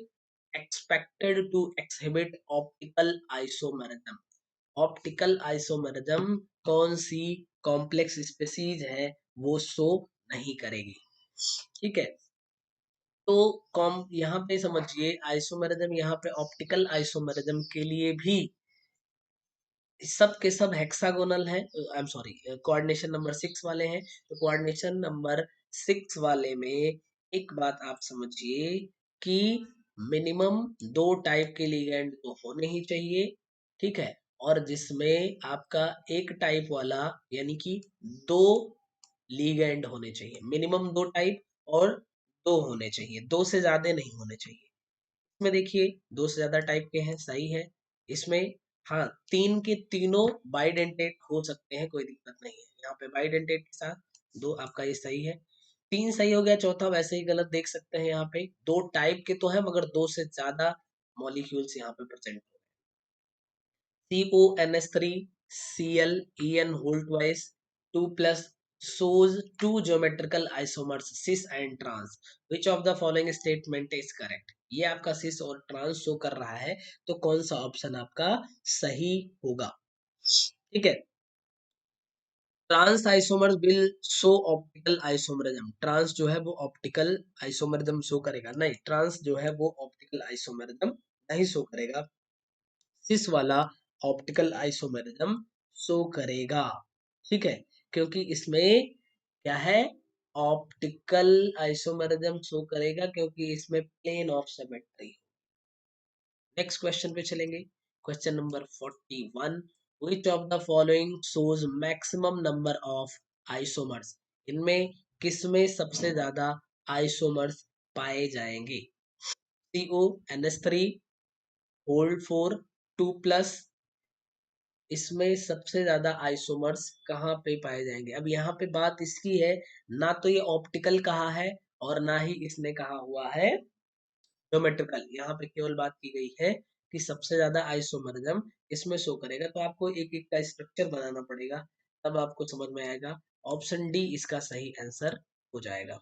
expected to exhibit optical isomerism, optical isomerism कौन सी कॉम्प्लेक्स स्पीसीज है वो शो नहीं करेगी, ठीक है। तो कॉम यहाँ पे समझिए आइसोमेरिज्म, यहाँ पे ऑप्टिकल आइसोमेरिज्म के लिए भी सब के सब हेक्सागोनल है, I am sorry coordination number 6 वाले हैं, तो कोऑर्डिनेशन नंबर 6 वाले में एक बात आप समझिए कि मिनिमम दो टाइप के लिगेंड तो होने ही चाहिए, ठीक है, और जिसमें आपका एक टाइप वाला यानी कि दो लिगेंड होने चाहिए, मिनिमम दो टाइप, और दो होने चाहिए, दो से ज्यादा नहीं होने चाहिए। इसमें देखिए दो से ज्यादा टाइप के हैं, सही है। इसमें हाँ तीन के तीनों बाइडेंटेट हो सकते हैं, कोई दिक्कत नहीं है, यहाँ पे बाइडेंटेट के साथ दो आपका ये सही है। तीन सही हो गया, चौथा वैसे ही गलत देख सकते हैं, यहाँ पे दो टाइप के तो है मगर दो से ज्यादा मॉलिक्यूल्स यहाँ पे प्रेजेंट हो। CONH3 ClEn whole twice 2 plus shows two geometrical isomers cis and trans, which of the following statement is correct, ये आपका cis और trans शो कर रहा है, तो कौन सा ऑप्शन आपका सही होगा, ठीक है। Trans isomers will show optical isomerism, trans जो है वो ऑप्टिकल आइसोमरिज्म शो करेगा नहीं, ट्रांस जो है वो ऑप्टिकल आइसोमरिज्म नहीं शो करेगा, सिस वाला ऑप्टिकल आइसोमेरिज्म शो करेगा, ठीक है, क्योंकि इसमें क्या है, ऑप्टिकल आइसोमेरिज्म शो करेगा क्योंकि इसमें plane of symmetry. Next question पे चलेंगे, question number 41, which of the following shows maximum number of isomers, इनमें किसमें सबसे ज्यादा आइसोमर्स पाए जाएंगे? CONH3 होल्ड 4 2 प्लस, इसमें सबसे ज्यादा आइसोमर्स कहाँ पे पाए जाएंगे? अब यहाँ पे बात इसकी है, ना तो ये ऑप्टिकल कहा है और ना ही इसने कहा हुआ है ज्योमेट्रिकल, यहाँ पे केवल बात की गई है कि सबसे ज्यादा आइसोमरिज्म इसमें शो करेगा, तो आपको एक एक का स्ट्रक्चर बनाना पड़ेगा, तब आपको समझ में आएगा। ऑप्शन डी इसका सही आंसर हो जाएगा।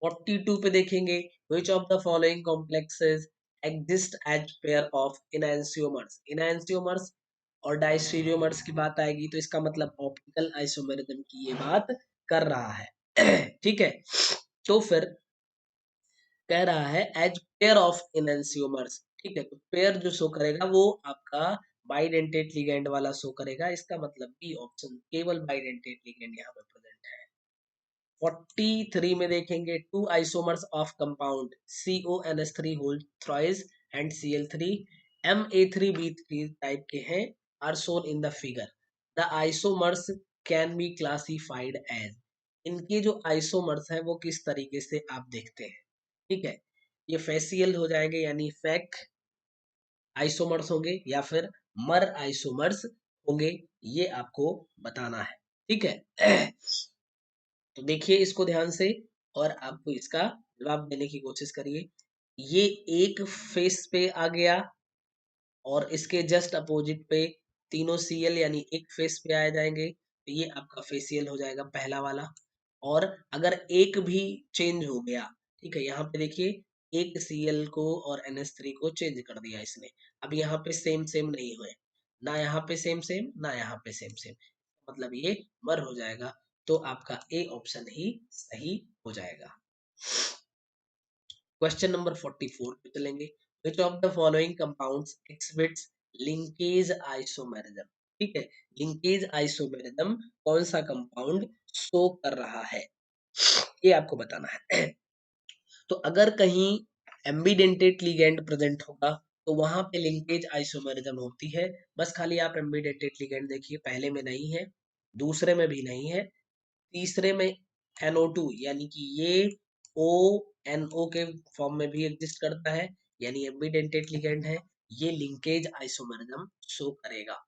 42 पे देखेंगे, which of the following complexes exist as pair of enantiomers. enantiomers और डाइस्टीरियोमर्स की बात आएगी तो इसका मतलब ऑप्टिकल आइसोमेरिज्म की ये बात कर रहा है ठीक है। तो फिर कह रहा है एज पेयर ऑफ इनएंसियोमर्स, ठीक है, तो पेयर जो शो करेगा वो आपका बाइडेंटेट लिगेंड वाला शो करेगा, इसका मतलब बी ऑप्शन केवल बाइडेंटेट लिगेंड यहाँ पे प्रेजेंट है। 43 में देखेंगे two isomers of compound CONH3 whole thrice and Cl3 Ma3B3 type के हैं are shown in the figure. The isomers can be classified as, इनके जो आइसोमर्स है वो किस तरीके से आप देखते हैं, ठीक है, ये फेसियल हो जाएंगे यानी फेक आइसोमर्स होंगे या फिर मर आइसोमर्स होंगे, ये आपको बताना है, ठीक है तो देखिए इसको ध्यान से और आपको इसका जवाब देने की कोशिश करिए। ये एक फेस पे आ गया और इसके जस्ट अपोजिट पे तीनों सीएल यानी एक फेस पे आ जाएंगे, तो ये आपका फेसियल हो जाएगा पहला वाला। और अगर एक भी चेंज हो गया, ठीक है, यहाँ पे देखिए एक सीएल को और NH3 को चेंज कर दिया इसने, अब यहाँ पे सेम सेम नहीं हुए, ना यहाँ पे सेम सेम ना यहाँ पे सेम सेम, मतलब ये मर हो जाएगा, तो आपका ए ऑप्शन ही सही हो जाएगा। क्वेश्चन नंबर 44 पे चलेंगे। Which of the following compounds exhibits linkage isomerism, ठीक है, लिंकेज आइसोमेरिज्म कौन सा कंपाउंड शो कर रहा है, ये आपको बताना है तो अगर कहीं एम्बीडेंटेट लिगेंड प्रेजेंट होगा तो वहां पे लिंकेज आइसोमेरिज्म होती है। बस खाली आप एम्बीडेंटेट लिगेंड देखिए, पहले में नहीं है, दूसरे में भी नहीं है, तीसरे में NO2 यानी कि ये ONO के फॉर्म में भी एग्जिस्ट करता है, यानी एम्बीडेंटेट लिगेंड है, ये लिंकेज आइसोमेरिज्म शो करेगा।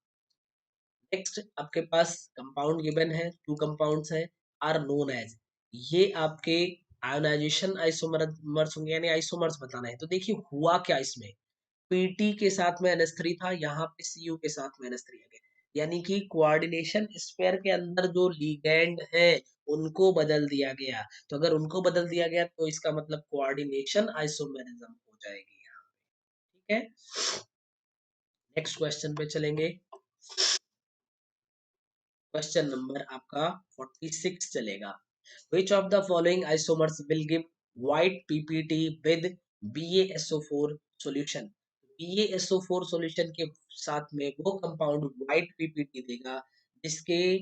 नेक्स्ट आपके पास कंपाउंड गिवन है, टू कंपाउंड्स है, आर नोन एज, ये आपके आयोनाइजेशन आइसोमर्स होंगे, यानी आइसोमर्स बताना है। तो देखिए हुआ क्या इसमें, PT के साथ में NH3 था, यहाँ पे Cu के साथ में NH3 आ गया, यानी कि कोऑर्डिनेशन स्फीयर के अंदर जो लिगेंड है उनको बदल दिया गया, तो अगर उनको बदल दिया गया तो इसका मतलब कोऑर्डिनेशन आइसोमेरिज्म हो जाएगी यहाँ, ठीक है। नेक्स्ट क्वेश्चन पे चलेंगे। क्वेश्चन नंबर आपका 46 चलेगा। Which of the following isomers will give white PPT with BaSO4 solution? BaSO4 solution के साथ में वो कंपाउंड white PPT देगा जिसके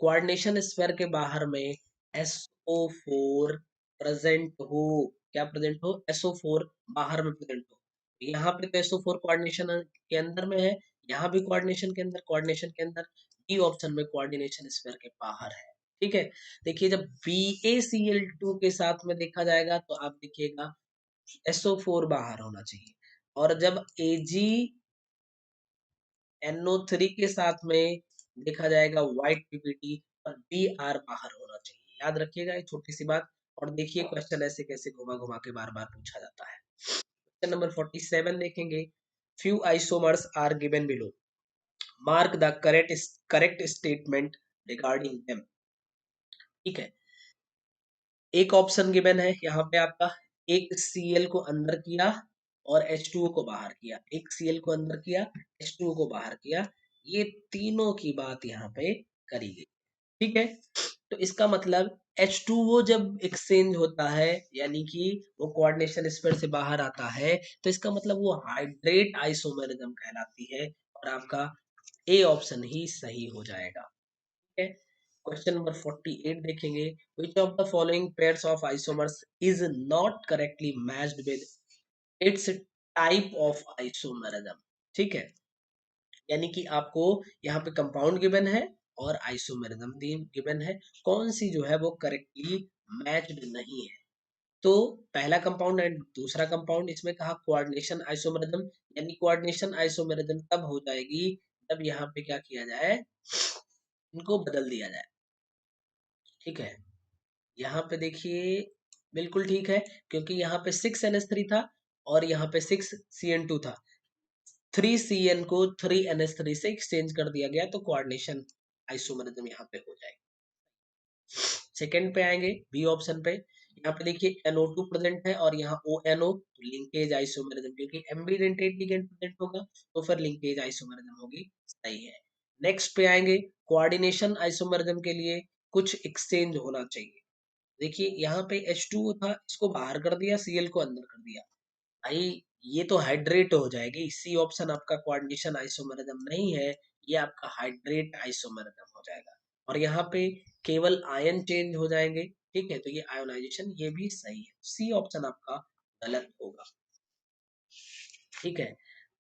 कोऑर्डिनेशन स्फीयर के बाहर में SO4 प्रेजेंट हो, क्या प्रेजेंट हो, SO4 बाहर में प्रेजेंट हो। यहाँ पे तो SO4 कोऑर्डिनेशन के अंदर में है, यहाँ भी कोऑर्डिनेशन के अंदर, डी ऑप्शन में कोऑर्डिनेशन स्फीयर के बाहर है, ठीक है। देखिए जब BaCl2 के साथ में देखा जाएगा तो आप देखिएगा SO4 बाहर होना चाहिए, और जब AgNO3 के साथ में देखा जाएगा व्हाइट PPT और Br बाहर होना चाहिए, याद रखिएगा ये छोटी सी बात। और देखिए क्वेश्चन ऐसे कैसे घुमा घुमा के बार बार पूछा जाता है। क्वेश्चन नंबर 47 देखेंगे। Few isomers are given below, mark the correct statement regarding them, ठीक है। एक ऑप्शन गिवन है यहाँ पे आपका, एक Cl को अंदर किया और H2O को बाहर किया, एक Cl को अंदर किया H2O को बाहर किया, ये तीनों की बात यहाँ पे करी गई, ठीक है। तो इसका मतलब H2O जब एक्सचेंज होता है यानी कि वो कोऑर्डिनेशन स्फीयर से बाहर आता है, तो इसका मतलब वो हाइड्रेट आइसोमेरिज्म कहलाती है, और आपका ए ऑप्शन ही सही हो जाएगा, ठीक है। क्वेश्चन नंबर 48 देखेंगे। Which of the following pairs of isomers is not correctly matched with its type of isomerism, ठीक है, यानी कि आपको यहाँ पे कंपाउंड गिवन है और आइसोमेरिज्म गिवन है, कौन सी जो है वो करेक्टली मैच्ड नहीं है। तो पहला कंपाउंड एंड दूसरा कंपाउंड, इसमें कहा कोऑर्डिनेशन आइसोमेरिज्म, यानी कोऑर्डिनेशन आइसोमेरिज्म तब हो जाएगी जब यहाँ पे क्या किया जाए, इनको बदल दिया जाए, ठीक है। यहाँ पे देखिए बिल्कुल ठीक है, क्योंकि यहाँ पे 6NH3 था और यहाँ पे 6CN2 था, 3CN को 3NH3 से एक्सचेंज कर दिया गया, तो कोऑर्डिनेशन आइसोमेरिज्म यहाँ पे हो जाएगा। सेकंड पे आएंगे, बी ऑप्शन पे, यहाँ पे देखिए NO2 प्रेजेंट है और यहाँ ONO, तो लिंकेज आइसोमेरिज्म, क्योंकि एम्बिडेंटेट लिगेंड प्रेजेंट होगा तो फिर लिंकेज आइसोमेरिज्म होगी, सही है। नेक्स्ट पे आएंगे, कोऑर्डिनेशन आइसोमेरिज्म के लिए कुछ एक्सचेंज होना चाहिए। देखिए यहाँ पे H2O था, इसको बाहर कर दिया, Cl को अंदर कर दिया, भाई ये तो हाइड्रेट हो जाएगी। सी ऑप्शन आपका कोऑर्डिनेशन आइसोमेरिज्म नहीं है, ये आपका हाइड्रेट आइसोमेरिज्म हो जाएगा। और यहाँ पे केवल आयन चेंज हो जाएंगे, ठीक है, तो ये आयोनाइजेशन, ये भी सही है, सी ऑप्शन आपका गलत होगा, ठीक है।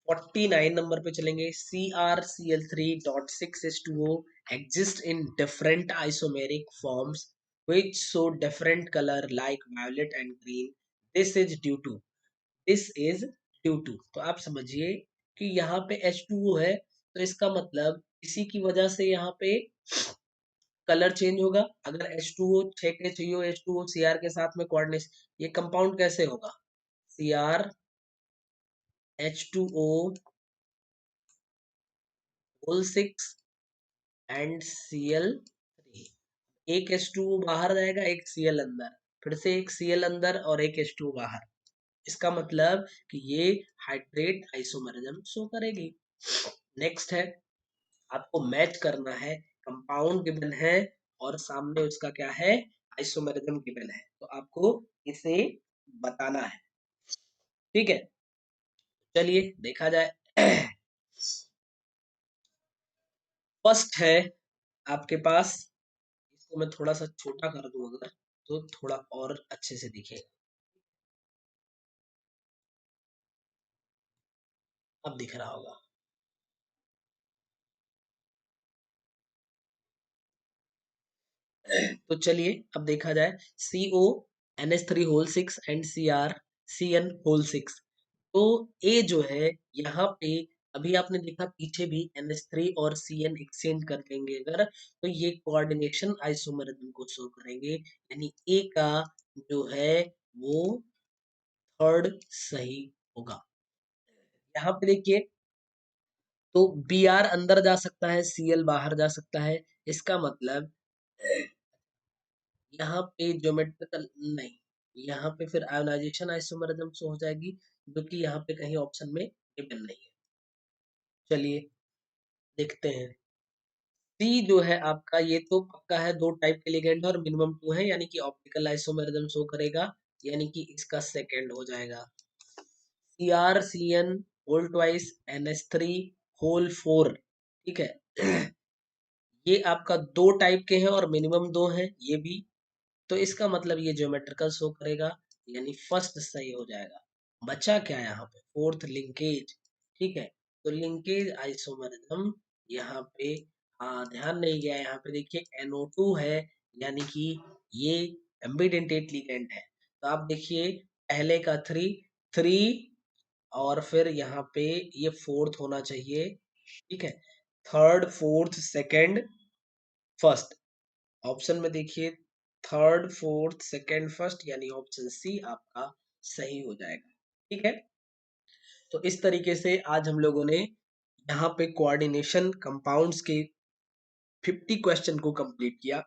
49 नंबर पे चलेंगे, CrCl3.6H2O exist in different isomeric forms which show different color like violet and green. This is due to, this is due to, तो आप समझिए कि यहाँ पे H2O है, तो इसका मतलब इसी की वजह से यहाँ पे कलर चेंज होगा। अगर H2O 6 के चाहिए H2O Cr के साथ में कोऑर्डिनेशन, ये कंपाउंड कैसे होगा, Cr H2O whole 6 and Cl3, एक H2O बाहर जाएगा, एक Cl अंदर, फिर से एक Cl अंदर और एक H2O बाहर, इसका मतलब कि ये हाइड्रेट आइसोमेरिज्म शो करेगी। नेक्स्ट है, आपको मैच करना है, कंपाउंड गिवन है और सामने उसका क्या है, आइसोमेरिज्म गिवन है, तो आपको इसे बताना है, ठीक है। चलिए देखा जाए। फर्स्ट है आपके पास, इसको मैं थोड़ा सा छोटा कर दूं अगर, तो थोड़ा और अच्छे से दिखेगा, अब दिख रहा होगा। तो चलिए अब देखा जाए, CO NH3 whole 6 and CrCn whole 6, तो ए जो है यहाँ पे, अभी आपने देखा पीछे भी NH3 और Cn एक्सचेंज कर लेंगे अगर, तो ये कोऑर्डिनेशन आइसोमेरिज्म को शो करेंगे, यानी ए का जो है वो थर्ड सही होगा। यहाँ पे देखिए, तो Br अंदर जा सकता है, Cl बाहर जा सकता है, इसका मतलब यहाँ पे ज्योमेट्रिकल नहीं, यहाँ पे फिर आयोनाइजेशन आइसोमेरिज्म शो हो जाएगी, जो कि यहाँ पे कहीं ऑप्शन में गिवन नहीं है। चलिए देखते हैं, सी जो है आपका, ये तो पक्का है, दो टाइप के लिगेंड है और मिनिमम 2 है, यानी कि ऑप्टिकल आइसोमेरिज्म शो करेगा, यानी कि इसका सेकंड हो जाएगा। CrCn whole twice NH3 whole 4, ठीक है। ये आपका दो टाइप के हैं और मिनिमम 2 हैं ये भी, तो इसका मतलब ये ज्योमेट्रिकल शो करेगा, यानी फर्स्ट सही हो जाएगा। बचा क्या यहाँ पे, फोर्थ लिंकेज, ठीक है, तो लिंकेज आइसोमेरिज्म यहाँ पे, हाँ ध्यान नहीं गया, यहाँ पे देखिए NO2 है, यानी कि ये एम्बिडेंटेट लिगेंड है, तो आप देखिए पहले का 3 3 और फिर यहाँ पे ये फोर्थ होना चाहिए, ठीक है, third fourth second first, option में देखिए थर्ड फोर्थ सेकंड फर्स्ट, यानी ऑप्शन सी आपका सही हो जाएगा, ठीक है। तो इस तरीके से आज हम लोगों ने यहाँ पे कोऑर्डिनेशन कंपाउंड्स के 50 क्वेश्चन को कंप्लीट किया।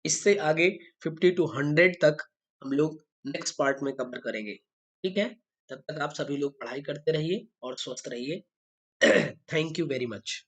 इससे आगे 50 टू 100 तक हम लोग नेक्स्ट पार्ट में कवर करेंगे, ठीक है। तब तक आप सभी लोग पढ़ाई करते रहिए और स्वस्थ रहिए। Thank you very much.